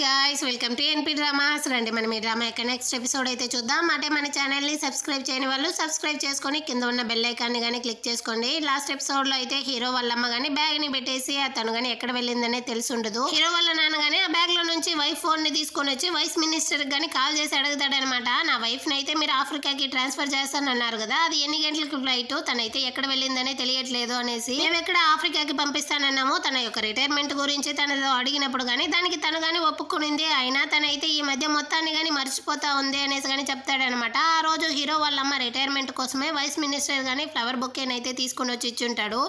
Guys welcome to NP dramas రండి మనం ఈ డ్రామా యొక్క నెక్స్ట్ ఎపిసోడ్ అయితే చూద్దాం. అంటే మన ఛానల్ ని సబ్స్క్రైబ్ చేయని వాళ్ళు సబ్స్క్రైబ్ చేసుకొని కింద ఉన్న బెల్ ఐకాన్ ని గాని క్లిక్ చేసుకోండి. లాస్ట్ ఎపిసోడ్ లో అయితే హీరో వాళ్ళ అమ్మ గాని బ్యాగ్ ని పెట్టేసి అతను గాని ఎక్కడ వెళ్ళిందనే తెలిసి ఉండదు. హీరో వాళ్ళ నాన్న గాని ఆ బ్యాగ్ లో నుంచి వైఫ్ ఫోన్ ని తీసుకొని వచ్చి వైస్ మినిస్టర్ గాని కాల్ చేసి అడుగుతాడనమాట. నా వైఫ్ ని అయితే మీరు ఆఫ్రికాకి ట్రాన్స్ఫర్ చేస్తానన్నారు కదా, అది ఎన్ని గంటలకు ఫ్లైట్, తనైతే ఎక్కడ వెళ్ళిందనే తెలియట్లేదు అనేసి. మేము ఎక్కడ ఆఫ్రికాకి పంపిస్తానన్నాము, తన యొక్క రిటైర్మెంట్ గురించి తనతో అడిగినప్పుడు గానీ దానికి తను గానీ ఒప్పుకునింది. అయినా తనైతే ఈ మధ్య మొత్తాన్ని గానీ మర్చిపోతా ఉంది అనేసి కానీ చెప్తాడనమాట. ఆ రోజు హీరో వాళ్ళ అమ్మ రిటైర్మెంట్ కోసమే వైస్ మినిస్టర్ గానీ ఫ్లవర్ బొకేని అయితే తీసుకొని వచ్చి ఇచ్చుంటాడు.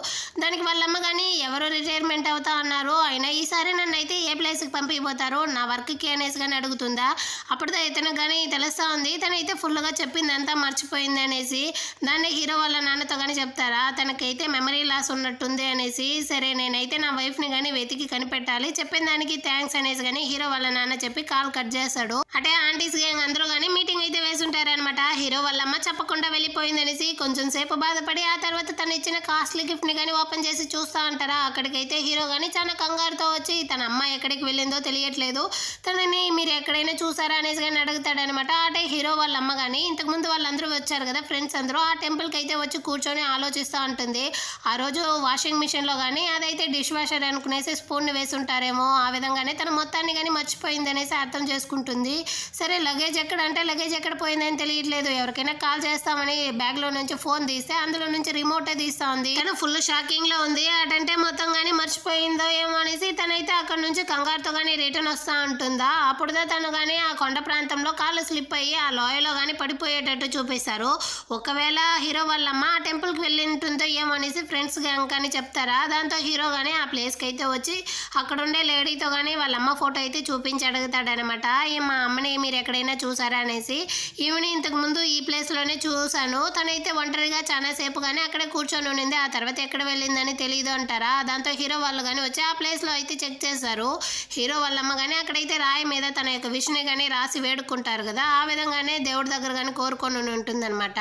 దానికి వాళ్ళమ్మ కానీ ఎవరు రిటైర్మెంట్ అవుతా అన్నారు, అయినా ఈసారి నన్ను అయితే ఏ ప్లేస్కి పంపిపోతారు, నా వర్క్కి అనేసి కానీ అడుగుతుందా. అప్పుడు ఇతను కానీ తెలుస్తూ ఉంది తనైతే ఫుల్గా చెప్పిందంతా మర్చిపోయింది అనేసి. దాన్ని హీరో వాళ్ళ నాన్నతో కానీ చెప్తారా, తనకైతే మెమరీ లాస్ ఉన్నట్టుంది అనేసి. సరే నేనైతే నా వైఫ్ని కానీ వెతికి కనిపెట్టాలి, చెప్పిన దానికి థ్యాంక్స్ అనేసి కానీ హీరో వాళ్ళ నాన్న చెప్పి కాల్ కట్ చేస్తాడు. అంటే ఆంటీస్ గ్యాంగ్ అందరూ కానీ మీటింగ్ అయితే వేసుంటారనమాట. హీరో వాళ్ళమ్మ చెప్పకుండా వెళ్ళిపోయింది అనేసి కొంచెం సేపు బాధపడి ఆ తర్వాత తను ఇచ్చిన కాస్ట్లీ గిఫ్ట్ ని కానీ ఓపెన్ చేసి చూస్తా ఉంటారా. అక్కడికైతే హీరో కానీ చాలా కంగారుతో వచ్చి తన అమ్మ ఎక్కడికి వెళ్ళిందో తెలియట్లేదు, తనని మీరు ఎక్కడైనా చూసారా అనేసి కానీ అడుగుతాడనమాట. అంటే హీరో వాళ్ళ అమ్మ కానీ ఇంతకుముందు వాళ్ళందరూ వచ్చారు కదా ఫ్రెండ్స్ అందరూ, ఆ టెంపుల్కి అయితే వచ్చి కూర్చొని ఆలోచిస్తూ ఉంటుంది. ఆ రోజు వాషింగ్ మిషన్లో కానీ అదైతే డిష్ వాషర్ అనుకునేసి స్పూన్ వేసుంటారేమో, ఆ విధంగానే తను మొత్తాన్ని కానీ మర్చిపోయింది అనేసి అర్థం చేసుకుంటుంది. సరే లగేజ్ ఎక్కడ అంటే లగేజ్ ఎక్కడ పోయిందని తెలియట్లేదు, ఎవరికైనా కాల్ చేస్తామని బ్యాగ్లో నుంచి ఫోన్ తీస్తే అందులో నుంచి రిమోటే తీస్తా ఉంది. తను ఫుల్ షాకింగ్ లో ఉంది. అటంటే మొత్తం కానీ మర్చిపోయిందో ఏమో అనేసి తనైతే అక్కడ నుంచి కంగారుతో కానీ రిటర్న్ వస్తూ ఉంటుందా. అప్పుడుదా తను కానీ ఆ కొండ ప్రాంతంలో కాళ్ళు స్లిప్ అయ్యి ఆ లోయలో కానీ పడిపోయేటట్టు చూపిస్తారు. ఒకవేళ హీరో వాళ్ళమ్మ ఆ టెంపుల్కి వెళ్ళి ఉంటుందో ఏమో అనేసి ఫ్రెండ్స్ గ్యాంగ్ కానీ చెప్తారా. దాంతో హీరో కానీ ఆ ప్లేస్కి అయితే వచ్చి అక్కడ ఉండే లేడీతో కానీ వాళ్ళ అమ్మ ఫోటో అయితే చూపించి అడుగుతాడనమాట. మా అమ్మని మీరు ఎక్కడైనా చూసారా అనేసి. ఈవిని ఇంతకు ముందు ఈ ప్లేస్లోనే చూశాను, తనైతే ఒంటరిగా చాలా సేపు కానీ అక్కడే కూర్చొని ఉండింది, ఆ తర్వాత ఎక్కడ వెళ్ళిందని తెలియదు అంటారా. దాంతో హీరో వాళ్ళు కానీ వచ్చి ఆ ప్లేస్లో అయితే చెక్ చేశారు. హీరో వాళ్ళమ్మ కానీ అక్కడైతే రాయి మీద తన యొక్క విష్ని కానీ రాసి వేడుకుంటారు కదా, ఆ విధంగానే దేవుడి దగ్గర కానీ కోరుకొని ఉంటుందన్నమాట.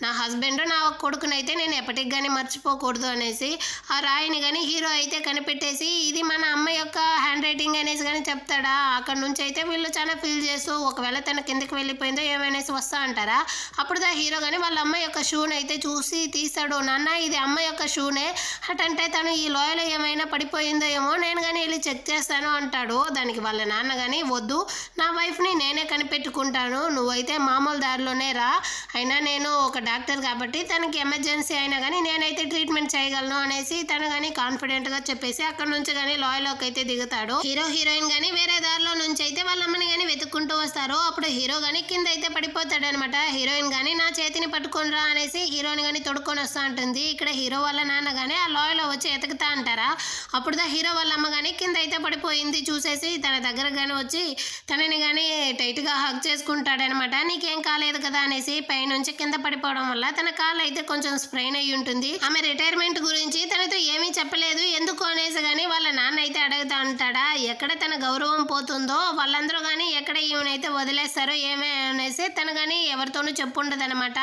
నా హస్బెండ్ నా కొడుకునైతే నేను ఎప్పటికి కానీ మర్చిపోకూడదు అనేసి. ఆ రాయిని కానీ హీరో అయితే కనిపెట్టేసి ఇది మన అమ్మ యొక్క హ్యాండ్ రైటింగ్ అనేసి కానీ చెప్తాడా. అక్కడ నుంచి అయితే వీళ్ళు చాలా ఫీల్ చేస్తూ ఒకవేళ తన కిందకి వెళ్ళిపోయిందో ఏమైనాసి వస్తా అంటారా. అప్పుడు హీరో కానీ వాళ్ళ అమ్మ యొక్క షూని అయితే చూసి తీస్తాడు. నాన్న ఇది అమ్మ యొక్క షూనే, అటంటే తను ఈ లోయలో ఏమైనా పడిపోయిందో ఏమో, నేను కానీ వెళ్ళి చెక్ చేస్తాను అంటాడు. దానికి వాళ్ళ నాన్న కానీ వద్దు, నా వైఫ్ని నేనే కనిపెట్టుకుంటాను, నువ్వైతే మామూలు దారిలోనే రా, అయినా నేను ఒక డాక్టర్ కాబట్టి తనకి ఎమర్జెన్సీ అయినా కానీ నేనైతే ట్రీట్మెంట్ చేయగలను అనేసి తను కానీ కాన్ఫిడెంట్గా చెప్పేసి అక్కడ నుంచి కానీ లోయలోకి అయితే దిగుతాడు. హీరో హీరోయిన్ కానీ వేరే దారిలో నుంచి అయితే వాళ్ళ అమ్మని కానీ వెతుక్కుంటూ వస్తారు. అప్పుడు హీరో కానీ కింద అయితే పడిపోతాడు అనమాట. హీరోయిన్ కానీ నా చేతిని పట్టుకొని రా అనేసి హీరోని కానీ తొడుక్కొని వస్తూ ఉంటుంది. ఇక్కడ హీరో వాళ్ళ నాన్న కానీ ఆ లోయలో వచ్చి ఎతుకుతా అంటారా. అప్పుడు హీరో వాళ్ళ అమ్మ కానీ కింద అయితే పడిపోయింది చూసేసి తన దగ్గర కానీ వచ్చి తనని కానీ టైట్గా హగ్ చేసుకుంటాడనమాట. నీకేం కాలేదు కదా అనేసి. పైనుంచి కింద పడిపోవడం వల్ల తన కాళ్ళు అయితే కొంచెం స్ప్రెయిన్ అయ్యి ఉంటుంది. ఆమె రిటైర్మెంట్ గురించి తనతో ఏమీ చెప్పలేదు ఎందుకు అనేసి కానీ వాళ్ళ నాన్న అయితే అడుగుతా ఉంటాడా. ఎక్కడ తన గౌరవం పోతుందో వాళ్ళందరూ కానీ ఎక్కడ ఈమెనైతే వదిలేస్తారో ఏమే అనేసి తను కానీ ఎవరితోనూ చెప్పుండదు అనమాట.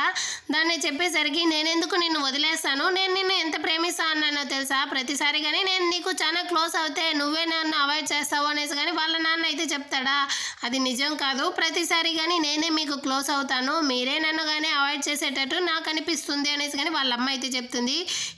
దాన్ని చెప్పేసరికి నేనెందుకు నిన్ను వదిలేస్తాను, నేను నిన్ను ఎంత ప్రేమిస్తా అన్నానో తెలుసా, ప్రతిసారి కానీ నేను నీకు చాలా క్లోజ్ అవుతే నువ్వే నన్ను అవాయిడ్ చేస్తావు అనేసి కానీ వాళ్ళ నాన్న అయితే చెప్తాడా. అది నిజం కాదు, ప్రతిసారి కానీ నేనే మీకు క్లోజ్ అవుతాను, మీరే నన్ను కానీ అవాయిడ్ చేసేటట్టు నాకు అనిపిస్తుంది అనేసి కానీ వాళ్ళ అమ్మ అయితే చెప్తుంది.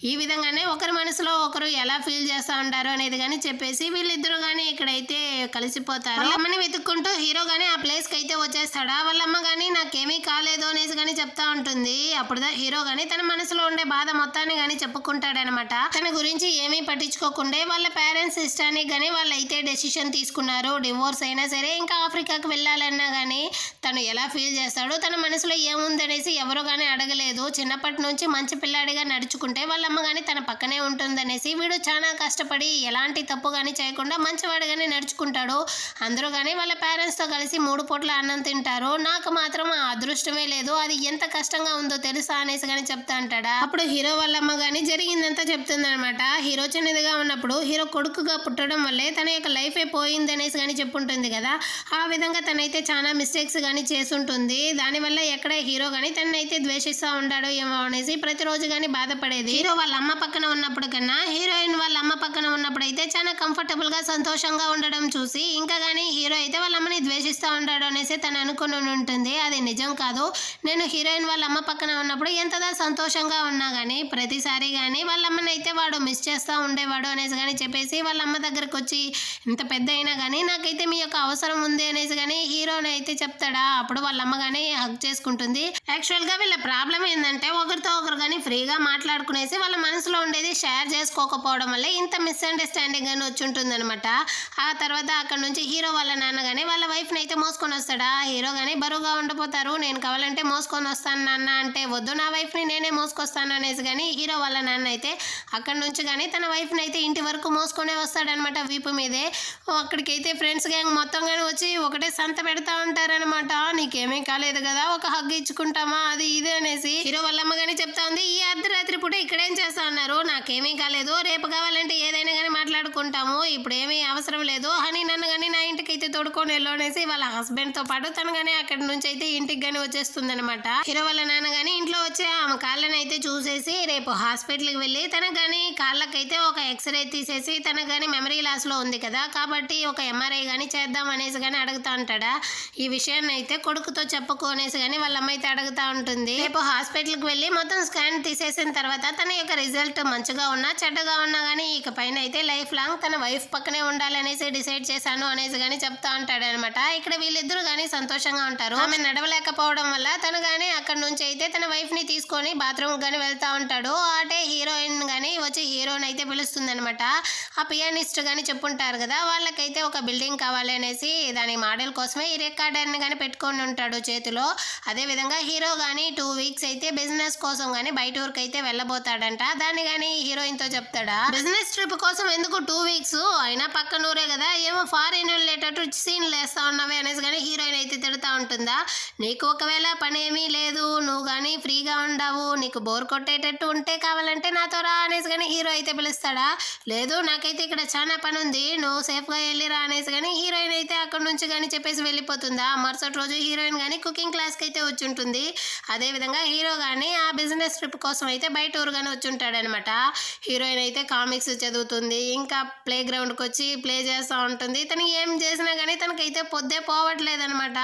ఈ విధంగానే ఒకరి మనసులో ఒకరు ఎలా ఫీల్ చేస్తూ ఉంటారు అనేది కానీ చెప్పేసి వీళ్ళిద్దరూ కానీ ఇక్కడైతే కలిసిపోతారు. వాళ్ళ అమ్మని వెతుక్కుంటూ హీరో కానీ ఆ ప్లేస్కి అయితే వచ్చేస్తాడా. వాళ్ళమ్మ కానీ నాకేమీ కాలేదు అనేసి కానీ చెప్తా ఉంటుంది. అప్పుడు హీరో కానీ తన మనసులో ఉండే బాధ మొత్తాన్ని కానీ చెప్పుకుంటాడనమాట. తన గురించి ఏమీ పట్టించుకోకుండా వాళ్ళ పేరెంట్స్ ఇష్టానికి కానీ వాళ్ళు అయితే డెసిషన్ తీసుకున్నారు. డివోర్స్ అయినా సరే ఇంకా ఆఫ్రికాకి వెళ్ళాలన్నా కానీ తను ఎలా ఫీల్ చేస్తాడో తన మనసులో ఏముందనేసి ఎవరు కానీ అడగలేదు. చిన్నప్పటి నుంచి మంచి పిల్లాడిగా నడుచుకుంటే వాళ్ళమ్మ కానీ తన పక్కనే ఉంటుందనేసి వీడు చాలా కష్టపడి ఎలాంటి తప్పు కానీ చేయకుండా మంచివాడిగానే నడుచుకుంటాడు. అందరూ కానీ వాళ్ళ పేరెంట్స్తో కలిసి 3 పూట్ల అన్నం తింటారు. నాకు మాత్రం ఆ అదృష్టమే లేదు, అది ఎంత కష్టంగా ఉందో తెలుసా అనేసి కానీ చెప్తా అంటాడా. అప్పుడు హీరో వాళ్ళమ్మ కానీ జరిగిందంతా చెప్తుంది అనమాట. హీరో చిన్నదిగా ఉన్నప్పుడు హీరో కొడుకుగా పుట్టడం వల్లే తన యొక్క లైఫే పోయింది అనేసి కానీ చెప్పుంటుంది కదా. ఆ విధంగా తనైతే చాలా మిస్టేక్స్ కానీ చేసుంటుంది. దానివల్ల ఎక్కడ హీరో కానీ తనైతే ద్వేషిస్తూ ఉంటాడో ఏమో అనేసి ప్రతిరోజు కానీ బాధపడేది. హీరో వాళ్ళ అమ్మ పక్కన ఉన్నప్పుడు కన్నా హీరోయిన్ వాళ్ళ అమ్మ పక్కన ఉన్నప్పుడు అయితే చాలా కంఫర్టబుల్ గా సంతోషంగా ఉండడం చూసి ఇంకా కానీ హీరో అయితే వాళ్ళ అమ్మని ద్వేషిస్తూ ఉంటాడు అనేసి తను అనుకుని ఉంటుంది. అది నిజం కాదు. నేను హీరోయిన్ వాళ్ళ అమ్మ పక్కన ఉన్నప్పుడు ఎంతగా సంతోషంగా ఉన్నా కానీ ప్రతిసారి కానీ వాళ్ళ అమ్మని అయితే వాడు మిస్ చేస్తూ ఉండేవాడు అనేసి కానీ చెప్పేసి వాళ్ళ అమ్మ దగ్గరకు వచ్చి ఇంత పెద్ద అయినా కానీ నాకైతే మీ యొక్క అవసరం ఉంది అనేసి కానీ హీరోని అయితే చెప్తాడా. అప్పుడు వాళ్ళ అమ్మ కానీ హగ్ చేసుకుంటుంది. యాక్చువల్గా వీళ్ళ ప్రాబ్లం ఏంటంటే ఒకరితో ఒకరు కానీ ఫ్రీగా మాట్లాడుకునేసి వాళ్ళ మనసులో ఉండేది షేర్ చేసుకోకపోవడం వల్ల ఇంత మిస్అండర్స్టాండింగ్ అని వచ్చి ఉంటుంది అనమాట. ఆ తర్వాత అక్కడ నుంచి హీరో వాళ్ళ నాన్న కానీ వాళ్ళ వైఫ్ని అయితే మోసుకొని వస్తాడా. హీరో కానీ బరువుగా ఉండిపోతారు. నేను కావాలంటే మోసుకొని వస్తాను నాన్న అంటే వద్దు నా వైఫ్ని నేనే మోసుకొస్తాను అనేసి కానీ హీరో వాళ్ళ నాన్న అయితే అక్కడ నుంచి కానీ తన వైఫ్ని అయితే ఇంటి వరకు మోసుకొనే వస్తాడనమాట వీపు మీదే. అక్కడికైతే ఫ్రెండ్స్ గ్యాంగ్ మొత్తం కానీ వచ్చి ఒకటే సంత పెడతా ఉంటారనమాట. నీకేమీ కాలేదు కదా ఒక హగ్ ఇచ్చుకుంటామా అది ఇదే అనేసి హీరో వాళ్ళ అమ్మ కానీ చెప్తా ఉంది. ఈ అర్ధరాత్రి పూట ఇక్కడేం చేస్తా అన్నారు. నాకేమీ కాలేదు. రేపు కావాలంటే ఏదైనా కానీ మాట్లాడుకుంటాము. ఇప్పుడు ఏమీ అవసరం లేదు అని నన్ను కానీ నా ఇంటికి అయితే తోడుకొని వెళ్ళు అనేసి వాళ్ళ హస్బెండ్ తో పాటు తను కానీ అక్కడి నుంచి అయితే ఇంటికి కానీ వచ్చేస్తుంది అనమాట. హీరో వాళ్ళ నాన్న కానీ ఇంట్లో వచ్చి ఆమె కాళ్ళని అయితే చూసేసి రేపు హాస్పిటల్కి వెళ్ళి తనకు కానీ కాళ్ళకైతే ఒక ఎక్స్రే తీసేసి తనకు కానీ మెమరీ లాస్ లో ఉంది కదా కాబట్టి ఒక ఎంఆర్ఐ కానీ చేద్దాం అనేసి కానీ అడుగుతా ఉంటాడా. ఈ విషయాన్ని అయితే కొడుకుతో చెప్పుకో అనేసి కానీ వాళ్ళ అమ్మ అయితే అడుగుతా ఉంటుంది. రేపు హాస్పిటల్కి వెళ్ళి మొత్తం స్కాన్ తీసేసిన తర్వాత తన యొక్క రిజల్ట్ మంచిగా ఉన్నా చెడ్డగా ఉన్నా కానీ ఇక పైన అయితే లైఫ్ లాంగ్ తన వైఫ్ పక్కనే ఉండాలనేసి డిసైడ్ చేశాను అనేసి కానీ చెప్తా ఉంటాడు అనమాట. ఇక్కడ వీళ్ళిద్దరు కానీ సంతోషంగా ఉంటారు. ఆమె నడవలేకపోవడం వల్ల తను కానీ అక్కడ నుంచి అయితే తన వైఫ్ ని తీసుకొని బాత్రూమ్ గానీ వెళ్తా ఉంటాడు. అంటే హీరోయిన్ గానీ వచ్చి హీరోని అయితే పిలుస్తుంది అనమాట. ఆ పియానిస్ట్ గానీ చెప్పుంటారు కదా వాళ్ళకైతే ఒక బిల్డింగ్ కావాలి అనేసి దాని మోడల్ కోసమే ఈ రికార్డర్ ని కానీ పెట్టుకొని ఉంటాడు చేతిలో. అదే విధంగా హీరో గానీ 2 వీక్స్ అయితే బిజినెస్ కోసం గానీ బయట ఊరికి అయితే వెళ్ళబోతాడంట. దాన్ని గానీ హీరోయిన్ తో చెప్తాడా. బిజినెస్ ట్రిప్ కోసం ఎందుకు 2 వీక్స్ అయినా పక్క నూరే కదా ఏమో ఫారిన్ వెళ్ళేటట్టు సీన్లు వేస్తా ఉన్నావే అనేసి కానీ హీరోయిన్ అయితే తిడుతూ ఉంటుందా. నీకు ఒకవేళ పని ఏమీ లేదు నువ్వు కానీ ఫ్రీగా ఉండవు నీకు బోర్ కొట్టేటట్టు ఉంటే కావాలంటే నాతో రా అనేసి కానీ హీరో అయితే పిలుస్తాడా. లేదు నాకైతే ఇక్కడ చాలా పని ఉంది నువ్వు సేఫ్గా వెళ్ళిరా అనేసి కానీ హీరోయిన్ అయితే అక్కడ నుంచి కానీ చెప్పేసి వెళ్ళిపోతుందా. మరుసటి రోజు హీరోయిన్ కానీ కుకింగ్ క్లాస్కి అయితే వచ్చి ఉంటుంది. అదేవిధంగా హీరో కానీ ఆ బిజినెస్ ట్రిప్ కోసం అయితే బయట ఊరుగానే వచ్చి ఉంటాడనమాట. హీరోయిన్ అయితే కామిక్స్ చదువుతుంది. ఇంకా ప్లే గ్రౌండ్కి వచ్చి ప్లే చేస్తూ ఉంటుంది. తను ఏం చేసినా కానీ తనకైతే పొద్దే పోవట్లేదు అనమాట.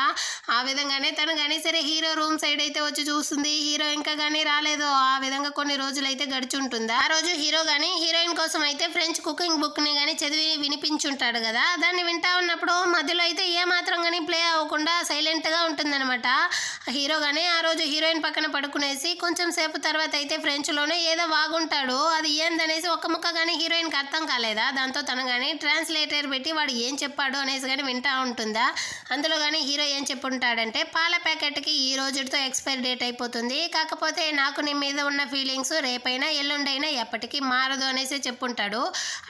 ఆ విధంగానే తను కానీ సరే హీరో రూమ్ సైడ్ అయితే వచ్చి చూస్తుంది. హీరో ఇంకా కానీ రాలేదు. ఆ విధంగా కొన్ని రోజులు అయితే గడిచి ఉంటుందా. ఆ రోజు హీరో కానీ హీరోయిన్ కోసం అయితే ఫ్రెంచ్ కుకింగ్ బుక్ ని కానీ చదివి వినిపించుంటాడు కదా. దాన్ని వింటా ఉన్నప్పుడు మధ్యలో అయితే ఏ మాత్రం కానీ ప్లే అవ్వకుండా సైలెంట్ గా ఉంటుందన్నమాట. హీరో కానీ ఆ రోజు హీరోయిన్ పక్కన పడుకునేసి కొంచెం సేపు తర్వాత అయితే ఫ్రెంచ్ లోనే ఏదో వాగుంటాడు. అది ఏందనేసి ఒక ముక్క కానీ హీరోయిన్ కి అర్థం కాలేదా. దాంతో తను కానీ ట్రాన్స్లేటర్ పెట్టి వాడు ఏం చెప్పాడు అనేసి కానీ వింటా ఉంటుందా. అందులో కానీ హీరో ఏం చెప్పుంటాడంటే పాల ప్యాకెట్కి ఈ రోజుతో ఎక్స్పైరీ డేట్ అయిపోతుంది. కాకపోతే నాకు నీ మీద ఉన్న ఫీలింగ్స్ రేపైనా ఎల్లుండైనా ఎప్పటికీ మారదు అనేసి చెప్పుంటాడు.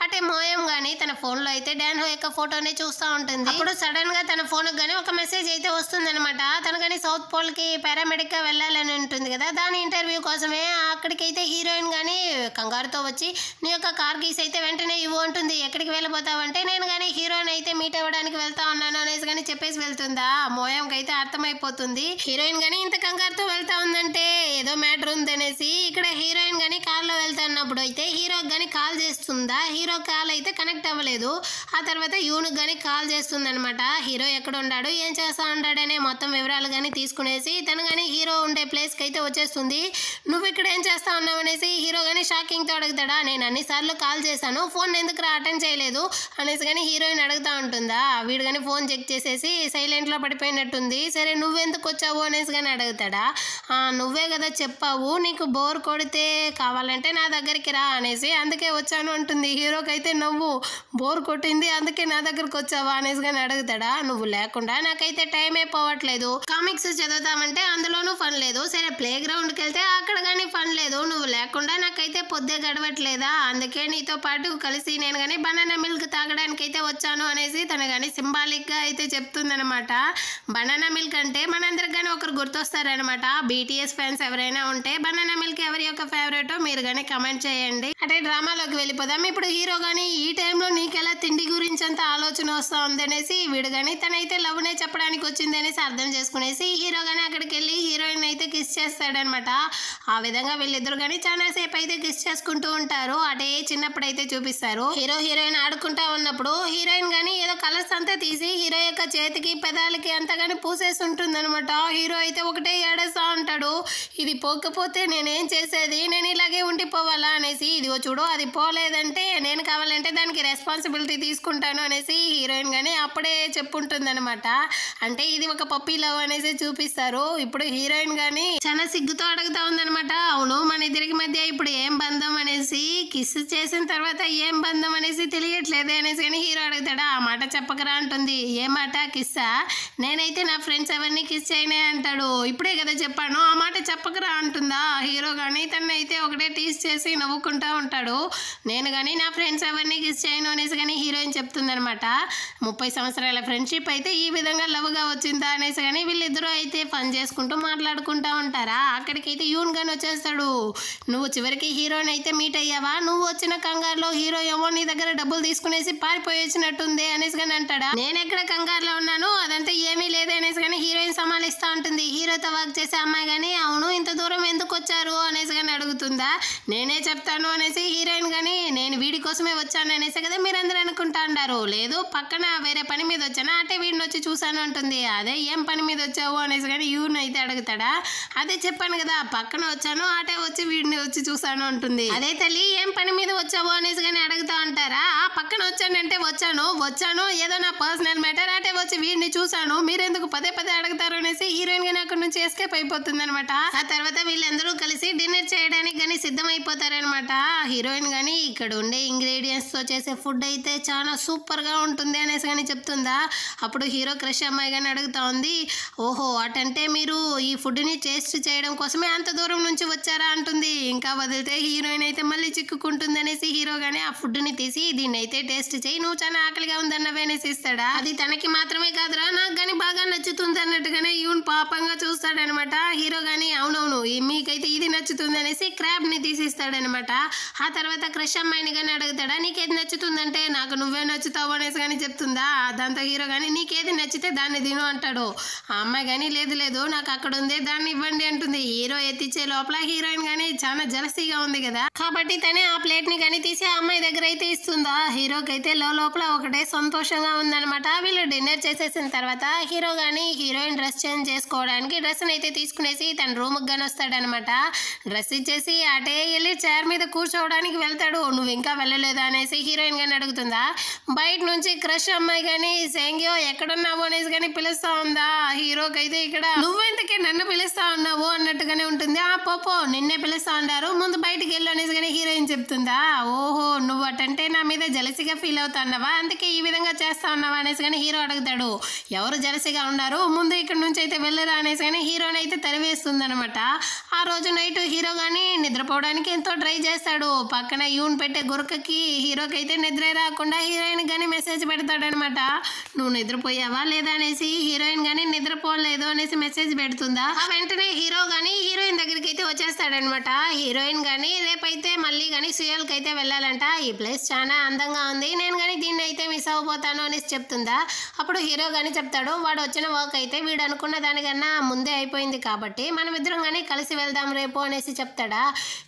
అంటే మోయం కానీ తన ఫోన్లో అయితే డాన్ హో యొక్క ఫోటోనే చూస్తూ ఉంటుంది. అప్పుడు సడన్ గా తన ఫోన్కి కానీ ఒక మెసేజ్ అయితే వస్తుందన్నమాట. తను కానీ సౌత్ పోల్ కి పారామెడిక్ గా వెళ్ళాలని ఉంటుంది కదా. దాని ఇంటర్వ్యూ కోసమే అక్కడికైతే హీరోయిన్ కానీ కంగారుతో వచ్చి నీ యొక్క కార్ కీస్ అయితే వెంటనే ఇవ్వు ఉంటుంది. ఎక్కడికి వెళ్ళిపోతావంటే నేను కానీ హీరోయిన్ అయితే మీట్ అవ్వడానికి వెళ్తా ఉన్నాను అనేసి కానీ చెప్పేసి వెళ్తుందా. మోయంకి అయితే అర్థమైపోతుంది హీరోయిన్ కానీ ఇంత కంగారుతో వెళ్తా ఉందంటే ఏదో మ్యాటర్ ఉందనేసి. ఇక్కడ హీరోయిన్ కానీ కార్లో వెళ్తున్నప్పుడు అయితే హీరోకి కానీ కాల్ చేస్తుందా. హీరో కాల్ అయితే కనెక్ట్ అవ్వలేదు. ఆ తర్వాత యూనుకి కానీ కాల్ చేస్తుంది అనమాట. హీరో ఎక్కడ ఉన్నాడు ఏం చేస్తా ఉన్నాడనే మొత్తం వివరాలు కానీ తీసుకునేసి తను కానీ హీరో ఉండే ప్లేస్కి అయితే వచ్చేస్తుంది. నువ్వు ఇక్కడ ఏం చేస్తా ఉన్నావు అనేసి హీరో కానీ షాకింగ్తో అడుగుతాడా. నేను అన్నిసార్లు కాల్ చేశాను ఫోన్ ఎందుకు అటెండ్ చేయలేదు అనేసి కానీ హీరోయిన్ అడుగుతా ఉంటుందా. వీడు కానీ ఫోన్ చెక్ చేసేసి సైలెంట్లో పడిపోయినట్టుంది. సరే నువ్వెందుకు వచ్చావు అనేసి కానీ అడుగుతాడా. నువ్వే కదా చెప్పావు నీకు బోర్ కొడితే కావాలంటే నా దగ్గరికి రా అనేసి అందుకే వచ్చాను అంటుంది. హీరోకి అయితే నవ్వు బోర్ కొట్టింది అందుకే నా దగ్గరకు వచ్చావా అనేసి కానీ అడుగుతాడా. నువ్వు లేకుండా నాకైతే టైమే పోవట్లేదు. కామిక్స్ చదువుతామంటే అందులోనూ ఫన్ లేదు. సరే ప్లే గ్రౌండ్కి వెళ్తే అక్కడ కానీ ఫన్ లేదు. నువ్వు లేకుండా నాకైతే పొద్దే గడవట్లేదా. అందుకే నీతో పాటు కలిసి నేను కానీ బనానా మిల్క్ తాగడానికి అయితే వచ్చాను అనేసి తను కానీ సింబాలిక్ గా అయితే చెప్తుందనమాట. బనానా మిల్క్ అంటే మనందరికి కానీ ఒకరు గుర్తొస్తారనమాట. BTS ఫ్యాన్స్ ఎవరైనా ఉంటే బనానా మిల్క్ ఎవరి యొక్క ఫేవరెటో మీరు కానీ కమెంట్ చేయండి. అంటే డ్రామాలోకి వెళ్ళిపోదాం. ఇప్పుడు హీరో కానీ ఈ టైంలో నీకెలా తిండి గురించి అంత ఆలోచన వస్తూ ఉంది అనేసి వీడు కానీ తనైతే లవ్నే చెప్పడానికి వచ్చింది అనేసి అర్థం చేసుకునేసి హీరో కానీ అక్కడికి వెళ్ళి హీరోయిన్ అయితే కిస్ చేస్తాడనమాట. ఆ విధంగా వీళ్ళిద్దరు కానీ చాలా సేపు అయితే కిస్ చేసుకుంటూ ఉంటారు. అటే చిన్నప్పుడు అయితే చూపిస్తారు. హీరో హీరోయిన్ ఆడుకుంటా ఉన్నప్పుడు హీరోయిన్ కానీ ఏదో కలర్స్ అంతా తీసి హీరో యొక్క చేతికి పెదాలకి అంతా కానీ పూసేసి ఉంటుంది అనమాట. హీరో అయితే ఒకటే ఏడేస్తా ఉంటాడు, ఇది పోకపోతే నేనేం చేసేది, నేను ఇలాగే ఉండిపోవాలా అనేసి. ఇదిగో చూడు అది పోలేదంటే నేను కావాలంటే దానికి రెస్పాన్సిబిలిటీ తీసుకుంటాను అనేసి హీరోయిన్ కానీ అప్పుడే చెప్పుంటుంది అనమాట. అంటే ఇది ఒక పప్పీ లవ్ అనేసి చూపిస్తారు. ఇప్పుడు హీరోయిన్ కానీ చాలా సిగ్గుతో అడుగుతా ఉందనమాట, అవును మన ఇద్దరికి మధ్య ఇప్పుడు ఏం బంధం అనేసి, కిస్ చేసిన తర్వాత ఏం బంధం అనేసి తెలియట్లేదే అనేసి కానీ హీరో అడుగుతాడా. ఆ మాట చెప్పకరా అంటుంది. ఏ మాట? కిస్సా? నేనైతే నా ఫ్రెండ్స్ ఎవరిని కిస్ చేయనే అంటాడు. ఇప్పుడే కదా చెప్పాను, ఆ మాట చెప్పకరా అంటుందా. హీరో కానీ తను అయితే ఒకటే టీస్ చేసి నవ్వుకుంటా ఉంటాడు. నేను కానీ నా ఫ్రెండ్స్ ఎవరిని కిస్ చేయను అనేసి కానీ హీరోయిన్ చెప్తుందనమాట. 30 సంవత్సరాల ఫ్రెండ్షిప్ అయితే ఈ విధంగా లవ్గా వచ్చిందా అనేసి కానీ వీళ్ళిద్దరూ అయితే పని చేసుకుంటూ మాట్లాడుకుంటూ ఉంటారా. అక్కడికైతే యూన్ గాని వచ్చేస్తాడు. నువ్వు చివరికి హీరోయిన్ అయితే మీట్ అయ్యావా, నువ్వు వచ్చిన కంగారులో హీరో ఏమో నీ దగ్గర డబ్బులు తీసుకునేసి పారిపోయేసినట్టుంది అనేసి కానీ అంటాడా. నేను ఎక్కడ కంగారులో ఉన్నాను, అదంతా ఏమీ లేదు అనేసి కానీ హీరోయిన్ సమాలిస్తూ ఉంటుంది. హీరోతో వర్క్ చేసే అమ్మాయి కానీ అవును ఇంత దూరం ఎందుకు వచ్చారు అనేసి కానీ అడుగుతుందా. నేనే చెప్తాను అనేసి హీరోయిన్ కానీ నేను వీడి కోసమే వచ్చాను అనేసి కదా మీరందరూ అనుకుంటా అంటారు. లేదు పక్కన వేరే పని మీద వచ్చానా, అంటే వీడిని వచ్చి చూసాను అంటుంది. అదే ఏం పని మీద వచ్చావు అనేసి కానీ యూన్ అయితే అడుగుతాడా. అదే చెప్పాను కదా పక్కన వచ్చాను, అటే వచ్చి వీడిని వచ్చి చూసాను అంటుంది. అదే తల్లి ఏం పని మీద వచ్చావు అనేసి కానీ అడుగుతా ఉంటారా. ఆ పక్కన వచ్చానంటే వచ్చాను ఏదో నా పర్సనల్ మ్యాటర్, అటే వచ్చి వీడిని చూసాను, మీరెందుకు పదే పదే అడుగుతారు అనేసి హీరోయిన్ గానీ అక్కడ నుంచి ఎస్కేప్ అయిపోతుంది అనమాట. ఆ తర్వాత వీళ్ళందరూ కలిసి డిన్నర్ చేయడానికి కానీ సిద్ధమైపోతారనమాట. హీరోయిన్ కానీ ఇక్కడ ఉండే ఇంగ్రీడియంట్స్ తో చేసే ఫుడ్ అయితే చాలా సూపర్ గా ఉంటుంది అనేసి కానీ చెప్తుందా. అప్పుడు హీరో క్రష్ అమ్మాయి కానీ అడుగుతా ఉంది, ఓహో అటంటే మీరు ఈ ఫుడ్ ని టేస్ట్ చేయడం కోసమే అంత దూరం నుంచి వచ్చారా అంటుంది. ఇంకా వదిలితే హీరోయిన్ అయితే మళ్ళీ చిక్కుకుంటుంది అనేసి హీరో గానీ ఆ ఫుడ్ ని తీసి దీన్ని అయితే టేస్ట్ చేయి, నువ్వు చాలా ఆకలిగా ఉందన్నవే అనేసి ఇస్తాడా. అది తనకి మాత్రమే కాదురా నాకు కానీ బాగా నచ్చుతుంది అన్నట్టుగానే యూన్ పాపంగా చూస్తాడనమాట. హీరో గానీ అవునవును మీకైతే ఇది నచ్చుతుంది అనేసి క్రాబ్ ని తీసిస్తాడనమాట. ఆ తర్వాత క్రష్ అమ్మాయిని కానీ అడుగుతాడా, నీకేది నచ్చుతుందంటే నాకు నువ్వే నచ్చుతావు అనేసి కానీ చెప్తుందా. దాంతో హీరో కానీ నీకేది నచ్చితే దాన్ని తిను అంటాడు. ఆ అమ్మాయి కానీ లేదు నాకు అక్కడ ఉంది దాన్ని ఇవ్వండి అంటుంది. హీరో ఎత్తిచ్చే లోపల హీరోయిన్ కానీ చాలా జలసీగా ఉంది కదా, కాబట్టి తనే ఆ ప్లేట్ ని కానీ తీసి ఆ అమ్మాయి దగ్గర అయితే ఇస్తుందా. హీరోకి అయితే లోపల ఒకటే సంతోషంగా ఉందనమాట. వీళ్ళు డిన్నర్ చేసేసిన తర్వాత హీరో కానీ హీరోయిన్ డ్రెస్ చేంజ్ చేసుకోవడానికి డ్రెస్ అయితే తీసుకునేసి తన రూమ్ గాని వస్తాడనమాట. డ్రెస్ ఇచ్చేసి అటే వెళ్ళి చైర్ మీద కూర్చోవడానికి వెళ్తాడు. నువ్వు ఇంకా వెళ్ళలేదా అనేసి హీరోయిన్ గాని అడుగుతుందా. బయట నుంచి క్రష్ అమ్మాయి కానీ సెంగ్యో ఎక్కడున్నావు అనేసి కానీ పిలుస్తా ఉందా. హీరోకి అయితే ఇక్కడ నువ్వెందుకే నన్ను పిలుస్తా ఉన్నావు అన్నట్టుగానే ఉంటుంది. ఆ పోపో నిన్నే పిలుస్తా ఉంటారు, ముందు బయటికి వెళ్ళు అనేసి కానీ హీరోయిన్ చెప్తుందా. ఓహో నువ్వు అటంటే నా మీద జలసిగా ఫీల్ అవుతున్నావా, అందుకే ఈ విధంగా చేస్తా ఉన్నావా అనేసి కానీ హీరో అడుగుతాడు. ఎవరు జలసిగా ఉన్నారు, ముందు ఇక్కడ నుంచి అయితే వెళ్ళరా అనేసి కానీ హీరోని అయితే తరివేస్తుంది అనమాట. ఆ రోజు నైట్ హీరో కానీ నిద్రపోవడానికి ఎంతో ట్రై చేస్తాడు. పక్కన యూన్ పెట్టే గురకకి హీరోకి అయితే నిద్ర రాకుండా హీరోయిన్ కానీ మెసేజ్ పెడతాడనమాట. నువ్వు నిద్రపోయావా లేదా అనేసి. హీరోయిన్ కానీ నిద్రపోలేదు అనేసి మెసేజ్ పెడుతుందా. వెంటనే హీరో కానీ హీరోయిన్ దగ్గరికి అయితే వచ్చేస్తాడనమాట. హీరోయిన్ కానీ రేపైతే మళ్ళీ కానీ సీరియల్కి అయితే వెళ్ళాలంట. ఈ ప్లేస్ చాలా అందంగా ఉంది, నేను కానీ దీన్ని అయితే మిస్ అవ్వబోతాను అనేసి చెప్తుందా. అప్పుడు హీరో కానీ చెప్తాడు, వాడు వచ్చిన వర్క్ అయితే వీడు అనుకున్న దానికన్నా ముందే అయిపోయింది కాబట్టి మనం ఇద్దరం కానీ కలిసి వెళ్దాం రేపు అనేసి చెప్తాడా.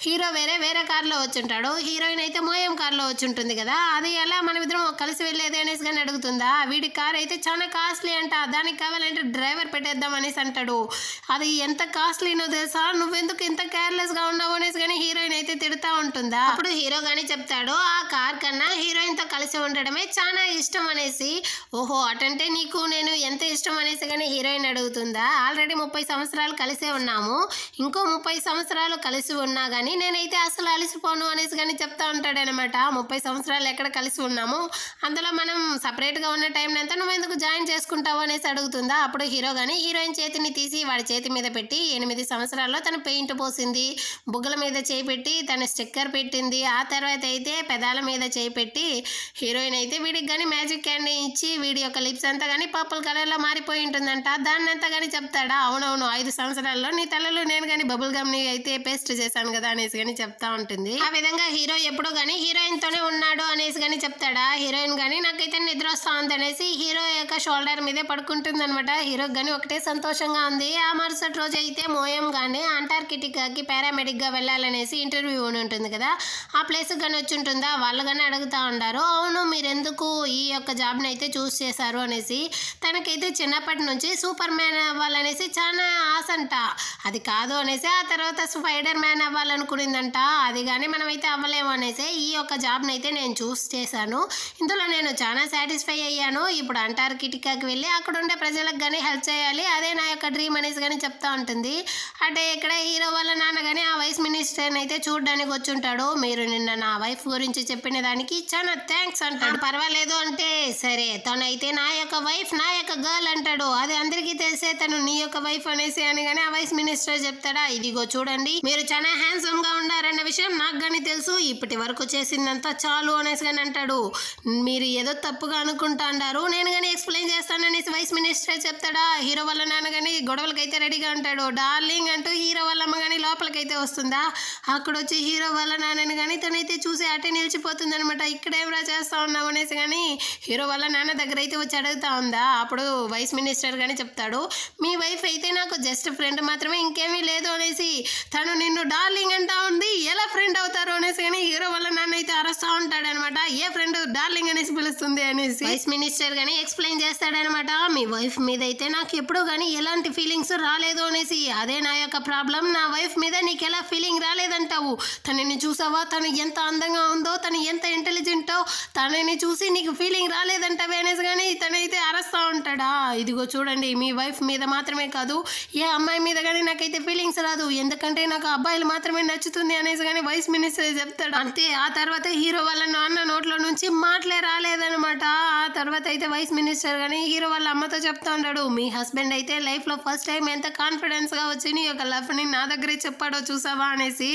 హీరో వేరే కార్లో వచ్చుంటాడు, హీరోయిన్ అయితే మోయం కార్లో వచ్చుంటుంది కదా, అది ఎలా మనం ఇద్దరం కలిసి వెళ్ళేది అనేసి కానీ అడుగుతుందా. వీడి కార్ అయితే చాలా కాస్ట్లీ అంట, దానికి కావాలంటే డ్రైవర్ పెట్టేద్దాం అనేసి అంటాడు. అది ఎంత కాస్ట్లీనో తెలుసా, నువ్వెందుకు ఇంత కేర్లెస్ గా ఉన్నావు అనేసి కానీ హీరోయిన్ అయితే తిడతా ఉంటుందా. అప్పుడు హీరో గానీ చెప్తాడు, ఆ కార్ కన్నా హీరోయిన్ తో కలిసి ఉండడమే చాలా ఇష్టం అనేసి. ఓహో అటంటే నీకు నేను ఎంత ఇష్టం అనేసి కానీ హీరోయిన్ అడుగుతుందా. ఆల్రెడీ 30 సంవత్సరాలు కలిసే ఉన్నాము, ఇంకో 30 సంవత్సరాలు కలిసి ఉన్నా కానీ నేనైతే అసలు అలసిపోను అనేసి కానీ చెప్తా ఉంటాడనమాట. 30 సంవత్సరాలు ఎక్కడ కలిసి ఉన్నాము, అందులో మనం సపరేట్ గా ఉన్న టైం అంతా నువ్వు ఎందుకు జాయిన్ చేసుకుంటావు అనేసి అడుగుతుందా. అప్పుడు హీరో గానీ హీరోయిన్ చేతిని తీసి వాడి చేతి మీద పెట్టి 8 సంవత్సరాల్లో తన పెయింట్ పోసింది, బుగ్గల మీద చేయి పెట్టి తన స్టిక్కర్ పెట్టింది, ఆ తర్వాత అయితే పెదాల మీద చేయి పెట్టి హీరోయిన్ అయితే వీడికి కానీ మ్యాజిక్ క్యాండీ ఇచ్చి వీడి యొక్క లిప్స్ అంతా కానీ పర్పుల్ కలర్ లో మారిపోయి ఉంటుందంట. దాన్ని అంతా కానీ చెప్తాడా. అవునవును 5 సంవత్సరాల్లో నీ తలలో నేను కానీ బబుల్ గమ్ ని అయితే పేస్ట్ చేశాను కదా అనేసి కానీ చెప్తా ఉంటుంది. ఆ విధంగా హీరో ఎప్పుడు కానీ హీరోయిన్ తోనే ఉన్నాడు అనేసి కానీ చెప్తాడు. చెప్తాడా హీరోయిన్ కానీ నాకైతే నిద్ర వస్తా ఉంది అనేసి హీరో యొక్క షోల్డర్ మీదే పడుకుంటుంది అనమాట. హీరోకి కానీ ఒకటే సంతోషంగా ఉంది. ఆ మరుసటి రోజు అయితే మోయం కానీ అంటార్కిటికాకి పారామెడిక్గా వెళ్ళాలనేసి ఇంటర్వ్యూ ఉంటుంది కదా, ఆ ప్లేస్కి కానీ వచ్చి ఉంటుందా. వాళ్ళు కానీ అడుగుతూ ఉంటారు, అవును మీరు ఎందుకు ఈ యొక్క జాబ్ని అయితే చూస్ చేశారు అనేసి. తనకైతే చిన్నప్పటి నుంచి సూపర్ మ్యాన్ అవ్వాలనేసి చాలా ఆశ అంట. అది కాదు అనేసి ఆ తర్వాత స్పైడర్ మ్యాన్ అవ్వాలనుకునిందంట. అది కానీ మనమైతే అవ్వలేము అనేసి ఈ యొక్క జాబ్ని అయితే నేను చూస్ చేశాను. ఇందులో నేను చాలా సాటిస్ఫై అయ్యాను. ఇప్పుడు అంటార్కిటికాకి వెళ్ళి అక్కడ ఉండే ప్రజలకు కానీ హెల్ప్ చేయాలి, అదే నా యొక్క డ్రీమ్ అనేసి కానీ చెప్తా ఉంటుంది. అంటే ఇక్కడ హీరో వాళ్ళ నాన్న కానీ ఆ వైస్ మినిస్టర్ని అయితే చూడడానికి వచ్చి ఉంటాడు. మీరు నిన్న నా వైఫ్ గురించి చెప్పిన దానికి చాలా థ్యాంక్స్ అంటాడు. పర్వాలేదు అంటే సరే తనైతే నా యొక్క వైఫ్ నా యొక్క గర్ల్ అంటాడు. అది అందరికీ తెలిసే తను నీ యొక్క వైఫ్ అనేసి అని కానీ ఆ వైస్ మినిస్టర్ చెప్తాడా, ఇదిగో చూడండి మీరు చాలా హ్యాండ్సమ్ గా ఉన్నారన్న విషయం నాకు కానీ తెలుసు, ఇప్పటి వరకు చేసిందంతా చాలు అనేసి కానీ అంటాడు. మీరు ఏదో తప్పుగా అనుకుంటా అన్నారు, నేను కానీ ఎక్స్ప్లెయిన్ చేస్తాననేసి వైస్ మినిస్టర్ చెప్తాడా. హీరో వాళ్ళ నాన్న కానీ గొడవలకైతే రెడీగా ఉంటాడు. డార్లింగ్ అంటూ హీరో వాళ్ళ అమ్మ కానీ లోపలికైతే వస్తుందా. అక్కడ వచ్చి హీరో వాళ్ళ నాన్నని కానీ తనైతే చూసి అటే నిలిచిపోతుంది అనమాట. ఇక్కడేమరా చేస్తా ఉన్నావు అనేసి కానీ హీరో వాళ్ళ నాన్న దగ్గర అయితే వచ్చి అడుగుతా ఉందా. అప్పుడు వైస్ మినిస్టర్ కానీ చెప్తాడు, మీ వైఫ్ అయితే నాకు జస్ట్ ఫ్రెండ్ మాత్రమే, ఇంకేమీ లేదు అనేసి. తను నిన్ను డార్లింగ్ అంటా ఉంది, ఎలా ఫ్రెండ్ అవుతారు అనేసి కానీ హీరో వాళ్ళ నాన్న అయితే అరుస్తూ ఉంటాడు అనమాట. ఏ ఫ్రెండ్ డార్లింగ్ అనేసి పిలుస్తుంది అనేసి వైస్ మినిస్టర్ కానీ ఎక్స్ప్లెయిన్ చేస్తాడనమాట. మీ వైఫ్ మీద అయితే నాకు ఎప్పుడు కానీ ఎలాంటి ఫీలింగ్స్ రాలేదు అనేసి. అదే నా యొక్క ప్రాబ్లం, నా వైఫ్ మీద నీకు ఎలా ఫీలింగ్ రాలేదంటావు. తనని చూసావా, తను ఎంత అందంగా ఉందో, తను ఎంత ఇంటెలిజెంటో, తనని చూసి నీకు ఫీలింగ్ రాలేదంటావే అనేసి కానీ తనైతే అరుస్తూ ఉంటాడా. ఇదిగో చూడండి మీ వైఫ్ మీద మాత్రమే కాదు ఏ అమ్మాయి మీద కానీ నాకైతే ఫీలింగ్స్ రాదు, ఎందుకంటే నాకు అబ్బాయిలు మాత్రమే నచ్చుతుంది అనేసి కానీ వైస్ మినిస్టర్ చెప్తాడు. అంతే ఆ తర్వాత హీరో వాళ్ళ నాన్న నోట్లో నుంచి మాటలే రాలేదనమాట. ఆ తర్వాత అయితే వైస్ మినిస్టర్ కానీ హీరో వాళ్ళ అమ్మతో చెప్తా ఉంటాడు, మీ హస్బెండ్ అయితే లైఫ్లో ఫస్ట్ టైం ఎంత కాన్ఫిడెన్స్గా వచ్చి నీ యొక్క లవ్ని నా దగ్గరే చెప్పాడో చూసావా అనేసి.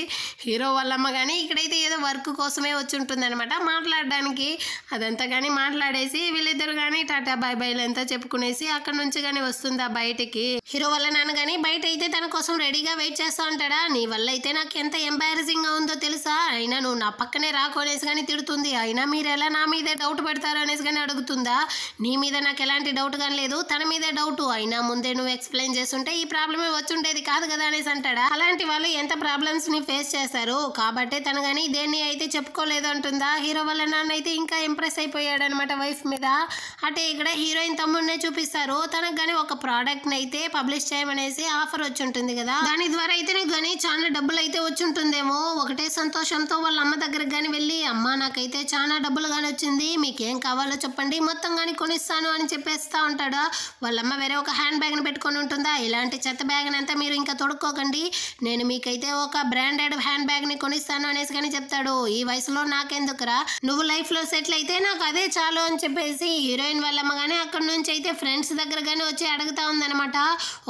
హీరో వాళ్ళ అమ్మ కానీ ఇక్కడైతే ఏదో వర్క్ కోసమే వచ్చి ఉంటుంది అనమాట మాట్లాడడానికి. అదంతా కానీ మాట్లాడేసి వీళ్ళిద్దరు కానీ టాటా బాయ్ బైలు అంతా చెప్పుకునేసి అక్కడ నుంచి కానీ వస్తుందా బయటికి. హీరో వాళ్ళ నాన్న కానీ బయట అయితే తన కోసం రెడీగా వెయిట్ చేస్తూ ఉంటాడా. నీ వల్ల అయితే నాకు ఎంత ఎంబారసింగ్ గా ఉందో తెలుసా, అయినా నువ్వు నా పక్కనే రాకు అనేసి కానీ తిడుతుంది. అయినా మీరు ఎలా నా మీదే డౌట్ పెడతారు అనేసి కానీ అడుగుతుందా. నీ మీద నాకు ఎలాంటి డౌట్ కానీ లేదు, తన మీదే డౌట్. అయినా ముందే నువ్వు ఎక్స్ప్లెయిన్ చేస్తుంటే ఈ ప్రాబ్లమే వచ్చుండేది కాదు కదా అనేసి అంటాడా. అలాంటి వాళ్ళు ఎంత ప్రాబ్లమ్స్ ని ఫేస్ చేస్తారు కాబట్టి తను కానీ దేన్ని అయితే చెప్పుకోలేదు అంటుందా. హీరో వాళ్ళ నాన్న అయితే ఇంకా ఇంప్రెస్ అయిపోయాడు అనమాట వైఫ్ మీద. అంటే ఇక్కడ హీరోయిన్ తమ్ముడినే చూపిస్తారు. తనకు కానీ ఒక ప్రోడక్ట్ ని అయితే పబ్లిష్ చేయమనేసి ఆఫర్ వచ్చి ఉంటుంది కదా, దాని ద్వారా అయితే నీకు కానీ చాలా డబ్బులు అయితే వచ్చి ఉంటుందేమో. ఒకటే సంతోషంతో వాళ్ళ అమ్మ దగ్గరకు కానీ వెళ్ళి, అమ్మ నాకైతే చాలా డబ్బులు కానీ వచ్చింది, మీకేం కావాలో చెప్పండి మొత్తం కానీ కొనిస్తాను అని చెప్పేస్తా ఉంటాడా. వాళ్ళమ్మ వేరే ఒక హ్యాండ్ బ్యాగ్ ని పెట్టుకొని ఉంటుందా, ఇలాంటి చెత్త బ్యాగ్ అంతా మీరు ఇంకా తొడుక్కోకండి, నేను మీకైతే ఒక బ్రాండెడ్ హ్యాండ్ బ్యాగ్ ని కొనిస్తాను అనేసి కానీ చెప్తాడు. ఈ వయసులో నాకెందుకురా, నువ్వు లైఫ్ లో సెటిల్ అయితే నాకు అదే చాలు అని చెప్పేసి హీరోయిన్ వాళ్ళమ్మ కానీ అక్కడ నుంచి అయితే ఫ్రెండ్స్ దగ్గర కానీ వచ్చి అడుగుతా ఉందనమాట.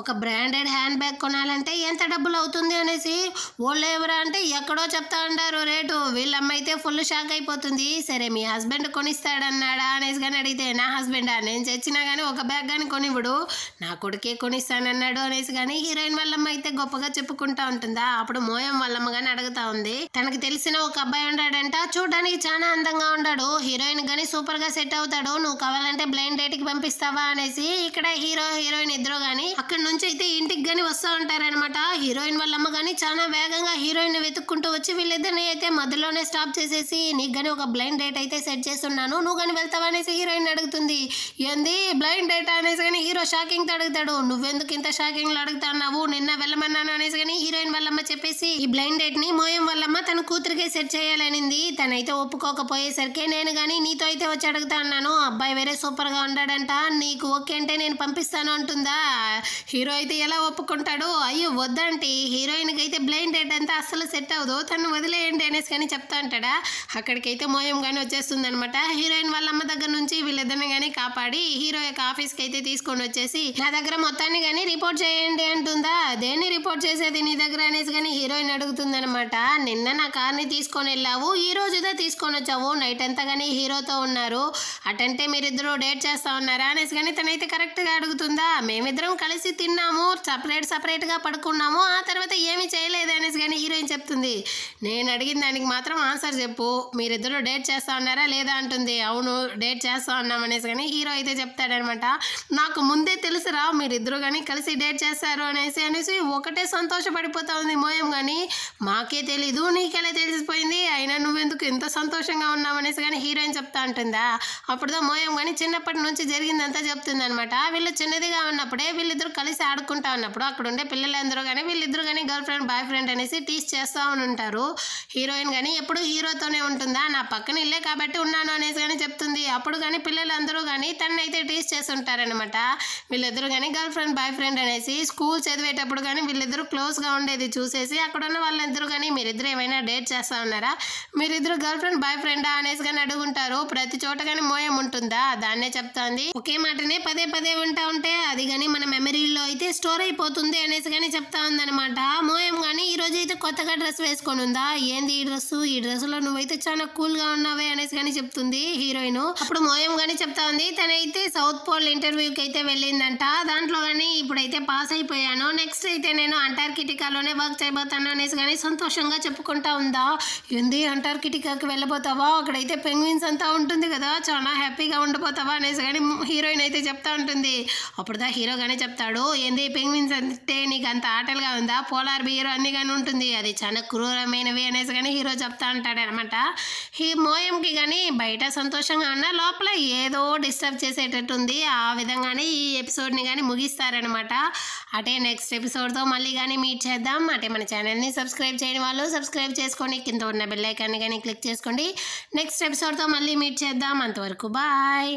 ఒక బ్రాండెడ్ హ్యాండ్ బ్యాగ్ కొనాలంటే ఎంత డబ్బులు అవుతుంది అనేసి. వాళ్ళు ఎవరా అంటే ఎక్కడో చెప్తా ఉంటారు రేటు. వీళ్ళమ్మ అయితే ఫుల్ షాక్ అయిపోతుంది. సరే మీ హస్బెండ్ కొనిస్తాడన్నాడా అనేసి కానీ అడిగితే, నా హస్బెండా, నేను చచ్చినా కానీ ఒక బ్యాగ్ కానీ కొనివ్వడు, నా కొడుకే కొనిస్తానన్నాడు అనేసి కానీ హీరోయిన్ వాళ్ళమ్మ అయితే గొప్పగా చెప్పుకుంటా ఉంటుందా. అప్పుడు మోయం వాళ్ళమ్మ కానీ అడుగుతా ఉంది, తనకు తెలిసిన ఒక అబ్బాయి ఉన్నాడంట, చూడడానికి చాలా అందంగా ఉన్నాడు, హీరోయిన్ కానీ సూపర్ గా సెట్ అవుతాడు, నువ్వు కావాలంటే బ్లైండ్ డేట్ కి పంపిస్తావా అనేసి. ఇక్కడ హీరో హీరోయిన్ ఇద్దరు కానీ అక్కడ నుంచి అయితే ఇంటికి కానీ వస్తూ ఉంటారనమాట. హీరోయిన్ వాళ్ళమ్మ కానీ చాలా వేగంగా హీరోయిన్ వెతుక్కుంటూ వచ్చి వీళ్ళిద్దరిని అయితే మధ్యలోనే స్టాప్ చేసేసి, నీకు కానీ ఒక బ్లైండ్ డేట్ అయితే సెట్ చేస్తున్నాను, నువ్వు కానీ వెళ్తావా అనేసి హీరోయిన్ అడుగుతుంది. ఏంది బ్లైండ్ డేట్ అనేసి కానీ హీరో షాకింగ్ తో అడుగుతాడు. నువ్వెందుకు ఇంత షాకింగ్ లో అడుగుతున్నావు, నిన్న వెళ్ళమన్నాను అనేసి కానీ హీరోయిన్ వాళ్ళమ్మ చెప్పేసి, ఈ బ్లైండ్ డేట్ ని మోయం వాళ్ళమ్మ తన కూతురికే సెట్ చేయాలనింది, తనైతే ఒప్పుకోకపోయేసరికి నేను కానీ నీతో అయితే వచ్చి అడుగుతా అన్నాను, అబ్బాయి వేరే సూపర్ గా ఉన్నాడంట, నీకు ఓకే అంటే నేను పంపిస్తాను అంటుందా. హీరో అయితే ఎలా ఒప్పుకుంటాడు, అయ్యో వద్దంటే హీరోయిన్కి అయితే బ్లైండ్ డేట్ అంతా అస్సలు సెట్ అవ్వదు, తను వదిలేయండి అనేసి కానీ చెప్తా అంటాడా. అక్కడికైతే మోయం కానీ వచ్చేస్తుంది అనమాట. హీరోయిన్ వాళ్ళ అమ్మ దగ్గర నుంచి వీళ్ళిద్దరిని కానీ కాపాడి హీరో యొక్క ఆఫీస్కి అయితే తీసుకొని వచ్చేసి, నా దగ్గర మొత్తాన్ని కానీ రిపోర్ట్ చేయండి అంటుందా. దేన్ని రిపోర్ట్ చేసేది నీ దగ్గర అనేసి కానీ హీరోయిన్ అడుగుతుంది అనమాట. నిన్న నా కార్ని తీసుకొని వెళ్ళావు, ఈ రోజుదా తీసుకొని వచ్చావు, నైట్ అంతా కానీ హీరోతో ఉన్నారు, అటంటే మీరిద్దరు మీరిద్దరూ డేట్ చేస్తా ఉన్నారా అనేసి కానీ తనైతే కరెక్ట్గా అడుగుతుందా. మేమిద్దరం కలిసి తిన్నాము, సపరేట్గా పడుకున్నాము, ఆ తర్వాత ఏమీ చేయలేదు అనేసి కానీ హీరోయిన్ చెప్తుంది. నేను అడిగిన దానికి మాత్రం ఆన్సర్ చెప్పు, మీరిద్దరూ డేట్ చేస్తా ఉన్నారా లేదా అంటుంది. అవును డేట్ చేస్తా ఉన్నాం అనేసి కానీ హీరో అయితే చెప్తాడనమాట. నాకు ముందే తెలుసురా మీరిద్దరూ కానీ కలిసి డేట్ చేస్తారు అనేసి ఒకటే సంతోషపడిపోతా ఉంది మోయం. కానీ మాకే తెలీదు, నీకెలా తెలిసిపోయింది, అయినా నువ్వెందుకు ఎంత సంతోషంగా ఉన్నావు అనేసి కానీ హీరోయిన్ చెప్తా ఉంటుందా. అప్పుడుదా మోయం కానీ చిన్నప్పటి నుంచి జరిగిందంతా చెప్తుంది అనమాట. వీళ్ళు చిన్నదిగా ఉన్నప్పుడే వీళ్ళిద్దరు కలిసి ఆడుకుంటా ఉన్నప్పుడు అక్కడ ఉండే పిల్లలందరూ కానీ వీళ్ళిద్దరు కానీ గర్ల్ ఫ్రెండ్ బాయ్ ఫ్రెండ్ అనేసి టీస్ చేస్తూ ఉంటారు. హీరోయిన్ కానీ ఎప్పుడు హీరోతోనే ఉంటుందా, నా పక్కన ఇల్లే కాబట్టి ఉన్నాను అనేసి కానీ చెప్తుంది. అప్పుడు కానీ పిల్లలందరూ కానీ తనైతే టీస్ చేస్తుంటారనమాట. వీళ్ళిద్దరు కానీ గర్ల్ ఫ్రెండ్ బాయ్ ఫ్రెండ్ అనేసి స్కూల్ చదివేటప్పుడు కానీ వీళ్ళిద్దరూ క్లోజ్గా ఉండేది చూసేసి అక్కడ ఉన్న వాళ్ళిద్దరూ కానీ మీరిద్దరు ఏమైనా డేట్ చేస్తా ఉన్నారా, మీరిద్దరు గర్ల్ ఫ్రెండ్ బాయ్ ఫ్రెండా అనేసి కానీ అడుగుంటారు. ప్రతి చోట కానీ మోయం ఉంటుందా, దాన్నే చెప్తాంది. ఒకే మాటనే పదే పదే వింటా ఉంటే అది కానీ మన మెమరీలో అయితే స్టోర్ అయిపోతుంది అనేసి కానీ చెప్తా ఉందనమాట. మోయం కానీ ఈ రోజు అయితే కొత్తగా డ్రెస్ వేసుకొని ఉందా. ఏంది ఈ డ్రెస్సులో నువ్వైతే చాలా కూల్గా ఉన్నావే అనేసి కానీ చెప్తుంది హీరోయిన్. అప్పుడు మోయం కానీ చెప్తా ఉంది తనైతే సౌత్ పోల్ ఇంటర్వ్యూకి అయితే వెళ్ళిందంట. దాంట్లో కానీ ఇప్పుడైతే పాస్ అయిపోయాను, నెక్స్ట్ అయితే నేను అంటార్కిటికాలోనే వర్క్ చేయబోతాను అనేసి కానీ సంతోషంగా చెప్పుకుంటా ఉందా. ఏంది అంటార్కిటికాకి వెళ్ళబోతావా, అక్కడైతే పెంగ్విన్స్ అంతా ఉంటుంది కదా, చాలా హ్యాపీగా ఉండిపోతావా అనేసి కానీ హీరోయిన్ అయితే చెప్తా ఉంటుంది. అప్పుడుదా హీరో కానీ చెప్తాడు, ఏంది పెంగ్విన్స్ అంటే నీకు అంత ఆటలుగా ఉందా, పోలార్ బీర్ అన్ని కానీ ఉంటుంది, అది చాలా క్రూరమైనవి అనేసి కానీ హీరో చెప్తా ఉంటాడు అనమాట. ఈ మోయంకి కానీ బయట సంతోషంగా ఉన్న లోపల ఏదో డిస్టర్బ్ చేసేటట్టుంది. ఆ విధంగానే ఈ ఎపిసోడ్ని కానీ ముగిస్తారనమాట. అటే నెక్స్ట్ ఎపిసోడ్తో మళ్ళీ కానీ మీట్ చేద్దాం. అంటే మన ఛానల్ని సబ్స్క్రైబ్ చేయని వాళ్ళు సబ్స్క్రైబ్ చేసుకొని కింద ఉన్న బెల్ ఐకాన్ని కానీ క్లిక్ చేసుకోండి. నెక్స్ట్ ఎపిసోడ్తో మళ్ళీ మీట్ చేద్దాం. అంతవరకు బాయ్.